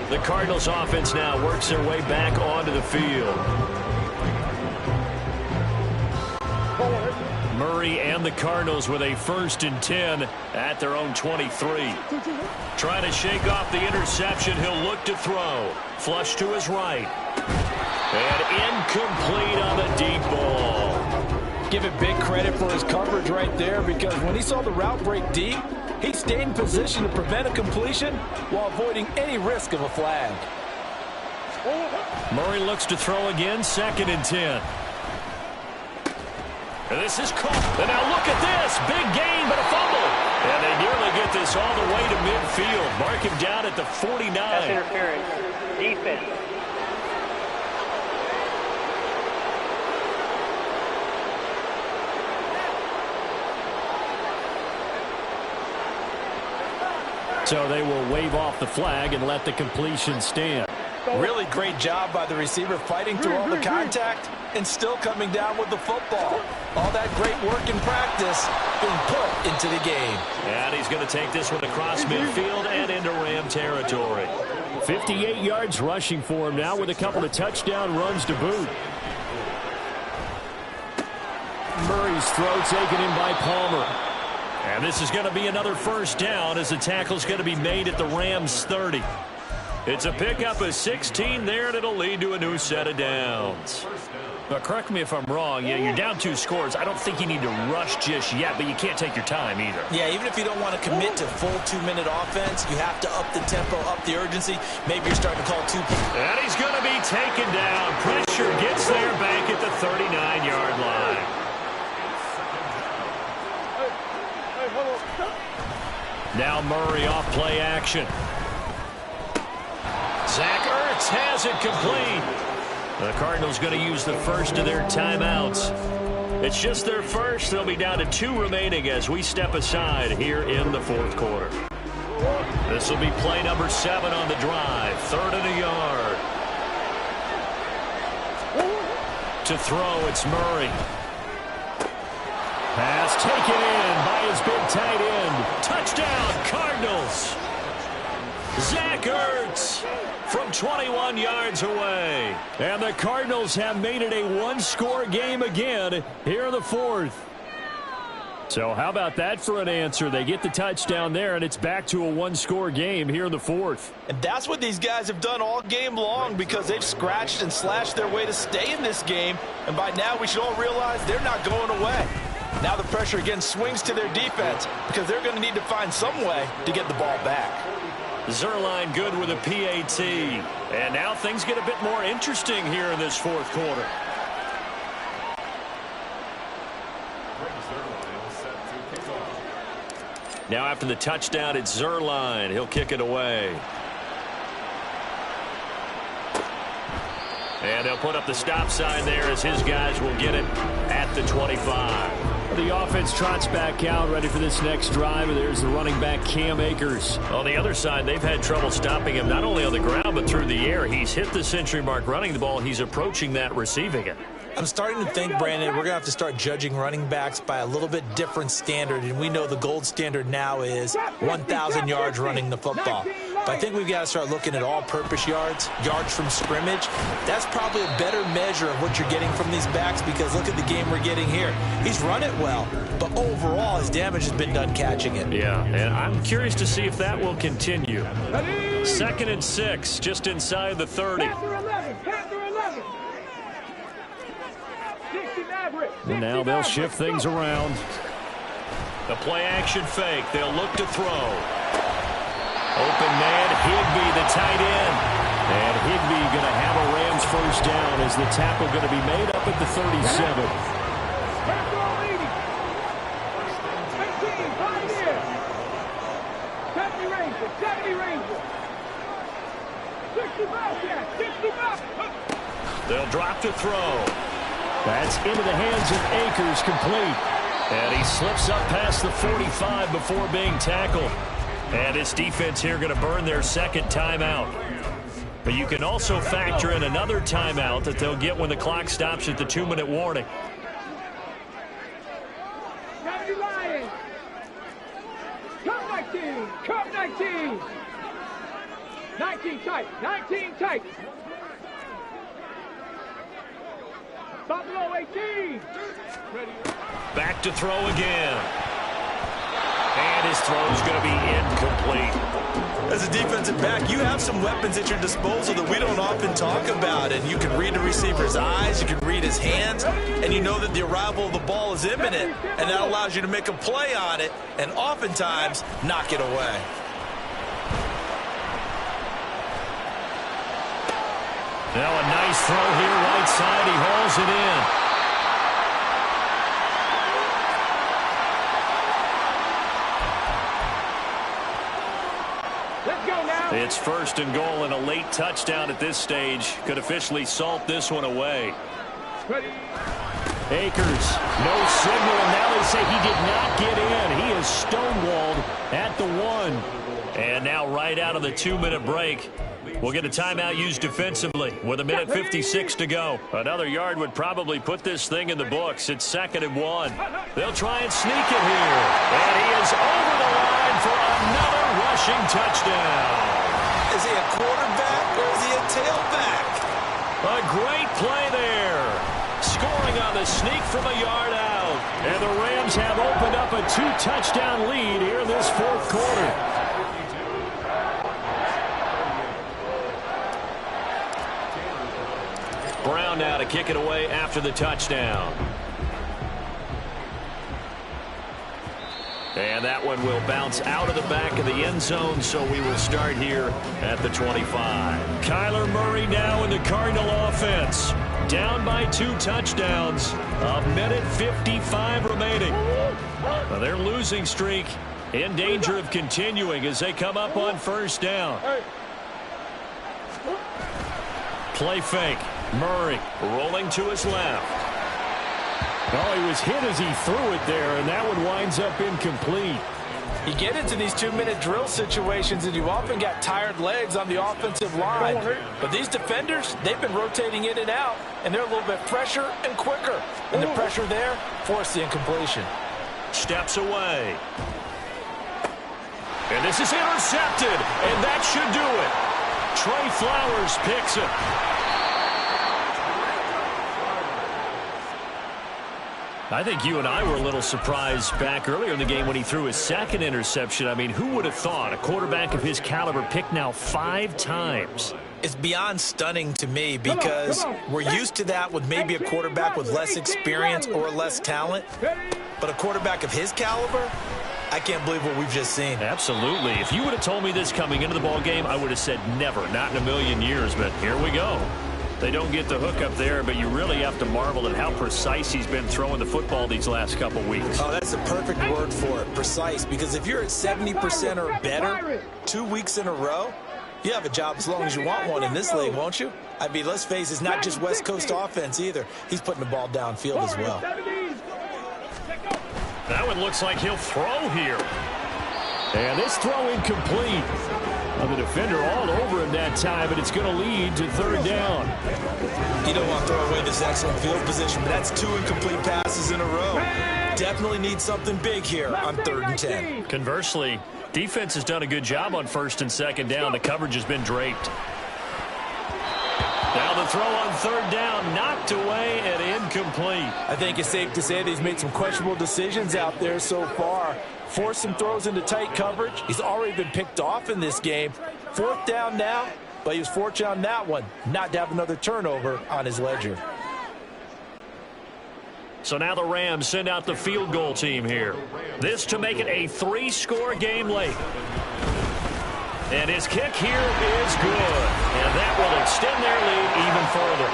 The Cardinals offense now works their way back onto the field. Murray and the Cardinals with a 1st and 10 at their own 23. Trying to shake off the interception. He'll look to throw. Flush to his right. And incomplete on the deep ball. Give it big credit for his coverage right there, because when he saw the route break deep, he stayed in position to prevent a completion while avoiding any risk of a flag. Murray looks to throw again. 2nd and 10. And this is caught. And now look at this. Big gain, but a fumble. And they nearly get this all the way to midfield. Mark him down at the 49. Pass interference. Defense. So they will wave off the flag and let the completion stand. Really great job by the receiver fighting through all the contact and still coming down with the football. All that great work in practice being put into the game. And he's going to take this one across midfield and into Ram territory. 58 yards rushing for him now with a couple of touchdown runs to boot. Murray's throw taken in by Palmer. And this is going to be another 1st down as the tackle's going to be made at the Rams 30. It's a pickup of 16 there, and it'll lead to a new set of downs. But correct me if I'm wrong. Yeah, you're down 2 scores. I don't think you need to rush just yet, but you can't take your time either. Yeah, even if you don't want to commit to full 2-minute offense, you have to up the tempo, up the urgency. Maybe you're starting to call 2. And he's going to be taken down. Pressure gets there back at the 39-yard line. Now Murray off play action. Zach Ertz has it complete. The Cardinals going to use the first of their timeouts. It's just their first. They'll be down to 2 remaining as we step aside here in the fourth quarter. This will be play number 7 on the drive. 3rd and a yard. To throw, it's Murray. Pass taken in by his big tight end. Touchdown, Cardinals. Zach Ertz from 21 yards away. And the Cardinals have made it a 1-score game again here in the 4th. So how about that for an answer? They get the touchdown there, and it's back to a 1-score game here in the 4th. And that's what these guys have done all game long, because they've scratched and slashed their way to stay in this game. And by now we should all realize they're not going away. Now the pressure again swings to their defense, because they're going to need to find some way to get the ball back. Zerline good with a PAT. And now things get a bit more interesting here in this 4th quarter. Now after the touchdown, it's Zerline. He'll kick it away. And they'll put up the stop sign there as his guys will get it at the 25. The offense trots back out, ready for this next drive. And there's the running back, Cam Akers. On the other side, they've had trouble stopping him, not only on the ground, but through the air. He's hit the century mark running the ball. He's approaching that receiving it. I'm starting to think, Brandon, we're going to have to start judging running backs by a little bit different standard. And we know the gold standard now is 1,000 yards running the football. But I think we've got to start looking at all-purpose yards, yards from scrimmage. That's probably a better measure of what you're getting from these backs, because look at the game we're getting here. He's run it well, but overall his damage has been done catching it. Yeah, and I'm curious to see if that will continue. 2nd and 6, just inside the 30. And now they'll shift things around. The play action fake. They'll look to throw. Open man, Higbee, the tight end. And Higbee going to have a Rams first down as the tackle going to be made up at the 37. They'll drop to throw. That's into the hands of Akers, complete. And he slips up past the 45 before being tackled. And this defense here going to burn their second timeout. But you can also factor in another timeout that they'll get when the clock stops at the 2-minute warning. Cup 19. 19 tight. 19 tight. Stop below 18. Back to throw again. And his throw's going to be incomplete. As a defensive back, you have some weapons at your disposal that we don't often talk about. And you can read the receiver's eyes, you can read his hands, and you know that the arrival of the ball is imminent, and that allows you to make a play on it and oftentimes knock it away. Now a nice throw here, right side. He hauls it in. It's first and goal, and a late touchdown at this stage could officially salt this one away. Akers, no signal, and now they say he did not get in. He is stonewalled at the 1. And now right out of the 2-minute break, we'll get a timeout used defensively with 1:56 to go. Another yard would probably put this thing in the books. It's 2nd and 1. They'll try and sneak it here. And he is over the line for another rushing touchdown. Is he a quarterback or is he a tailback? A great play there. Scoring on the sneak from a yard out. And the Rams have opened up a 2-touchdown lead here in this 4th quarter. Brown now to kick it away after the touchdown. And that one will bounce out of the back of the end zone, so we will start here at the 25. Kyler Murray now in the Cardinal offense. Down by 2 touchdowns. 1:55 remaining. Now their losing streak in danger of continuing as they come up on first down. Play fake. Murray rolling to his left. Oh, he was hit as he threw it there, and that one winds up incomplete. You get into these 2-minute drill situations, and you often got tired legs on the offensive line. But these defenders, they've been rotating in and out, and they're a little bit fresher and quicker. And the pressure there forced the incompletion. Steps away. And this is intercepted, and that should do it. Trey Flowers picks it. I think you and I were a little surprised back earlier in the game when he threw his 2nd interception. I mean, who would have thought a quarterback of his caliber picked now 5 times? It's beyond stunning to me because we're used to that with maybe a quarterback with less experience or less talent. But a quarterback of his caliber, I can't believe what we've just seen. Absolutely. If you would have told me this coming into the ball game, I would have said never, not in a million years. But here we go. They don't get the hook up there, but you really have to marvel at how precise he's been throwing the football these last couple weeks. Oh, that's the perfect word for it, precise. Because if you're at 70% or better 2 weeks in a row, you have a job as long as you want one in this league, won't you? I mean, let's face it, it's not just West Coast offense either. He's putting the ball downfield as well. That one looks like he'll throw here. And this throw incomplete. The defender all over him that time, but it's going to lead to 3rd down. You don't want to throw away this excellent field position, but that's 2 incomplete passes in a row. Definitely need something big here on 3rd and 10. Conversely, defense has done a good job on 1st and 2nd down. The coverage has been draped. Now the throw on 3rd down, knocked away and incomplete. I think it's safe to say that he's made some questionable decisions out there so far. Forced some throws into tight coverage. He's already been picked off in this game. 4th down now, but he was fortunate on that one not to have another turnover on his ledger. So now the Rams send out the field goal team here. This to make it a 3-score game late. And his kick here is good. And that will extend their lead even further.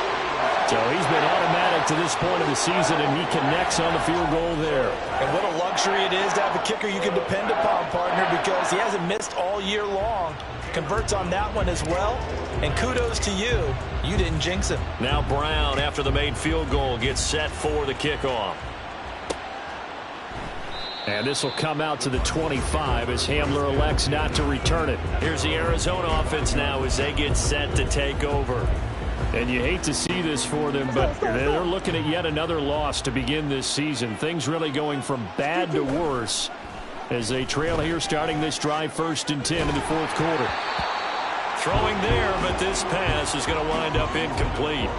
So he's been automatic to this point of the season, and he connects on the field goal there. And what a luxury it is to have a kicker you can depend upon, partner, because he hasn't missed all year long. Converts on that one as well. And kudos to you. You didn't jinx him. Now Brown, after the made field goal, gets set for the kickoff. And this will come out to the 25 as Hamler elects not to return it. Here's the Arizona offense now as they get set to take over. And you hate to see this for them, but they're looking at yet another loss to begin this season. Things really going from bad to worse as they trail here starting this drive 1st and 10 in the 4th quarter. Throwing there, but this pass is going to wind up incomplete.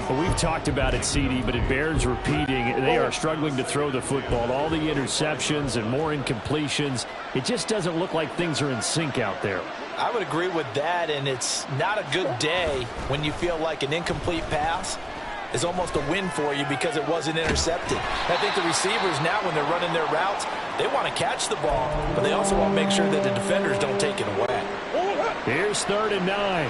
Well, we've talked about it, CD, but it bears repeating. They are struggling to throw the football. All the interceptions and more incompletions. It just doesn't look like things are in sync out there. I would agree with that, and it's not a good day when you feel like an incomplete pass is almost a win for you because it wasn't intercepted. I think the receivers now, when they're running their routes, they want to catch the ball, but they also want to make sure that the defenders don't take it away. Here's 3rd and 9.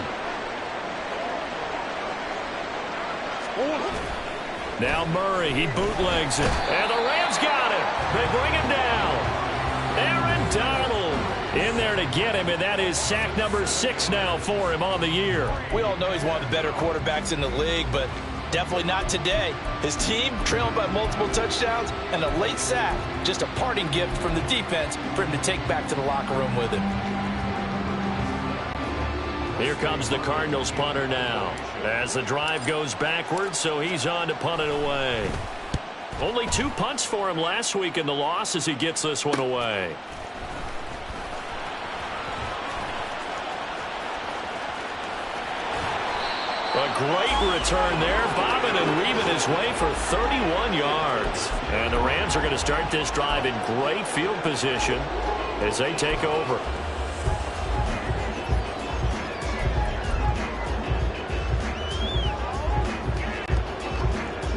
Now Murray, he bootlegs it. And the Rams got him. They bring him down. Aaron Donald in there to get him, and that is sack number 6 now for him on the year. We all know he's one of the better quarterbacks in the league, but definitely not today. His team trailing by multiple touchdowns and a late sack. Just a parting gift from the defense for him to take back to the locker room with him. Here comes the Cardinals punter now as the drive goes backwards, so he's on to punt it away. Only 2 punts for him last week in the loss as he gets this one away. A great return there, bobbing and weaving his way for 31 yards. And the Rams are going to start this drive in great field position as they take over.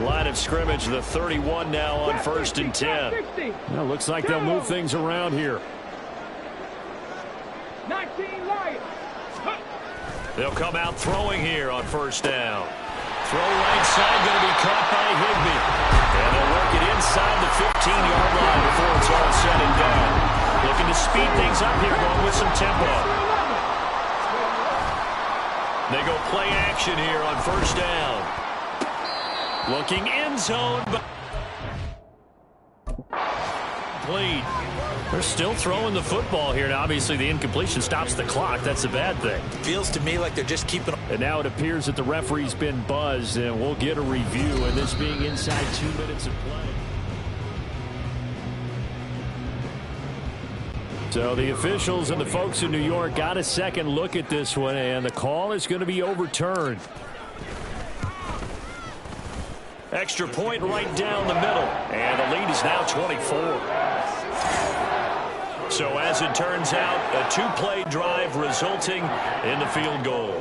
Line of scrimmage, the 31 now on 1st and 10. Well, looks like they'll move things around here. 19 Lions. They'll come out throwing here on 1st down. Throw right side, going to be caught by Higbee. And they'll work it inside the 15-yard line before it's all said and done. Looking to speed things up here, going with some tempo. They go play action here on 1st down. Looking end zone, but complete. They're still throwing the football here. Now, obviously, the incompletion stops the clock. That's a bad thing. Feels to me like they're just keeping. And now it appears that the referee's been buzzed, and we'll get a review. And this being inside 2 minutes of play. So the officials and the folks in New York got a second look at this one, and the call is going to be overturned. Extra point right down the middle. And the lead is now 24. So as it turns out, a 2-play drive resulting in the field goal.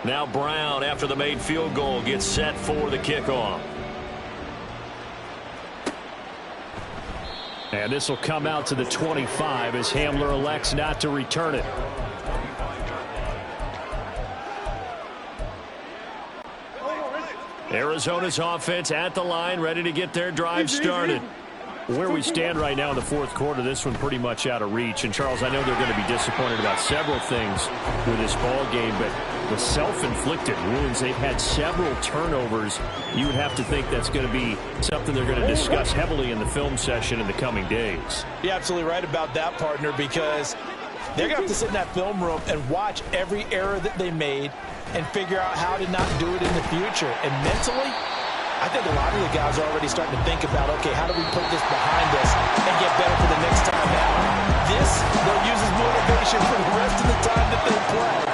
Now Brown, after the made field goal, gets set for the kickoff. And this will come out to the 25 as Hamler elects not to return it. Arizona's offense at the line, ready to get their drive started. Where we stand right now in the 4th quarter, this one pretty much out of reach. And, Charles, I know they're going to be disappointed about several things with this ball game, but the self-inflicted wounds, they've had several turnovers. You would have to think that's going to be something they're going to discuss heavily in the film session in the coming days. You're absolutely right about that, partner, because they're going to have to sit in that film room and watch every error that they made and figure out how to not do it in the future. And mentally, I think a lot of the guys are already starting to think about, okay, how do we put this behind us and get better for the next time out? This, they'll use as motivation for the rest of the time that they play.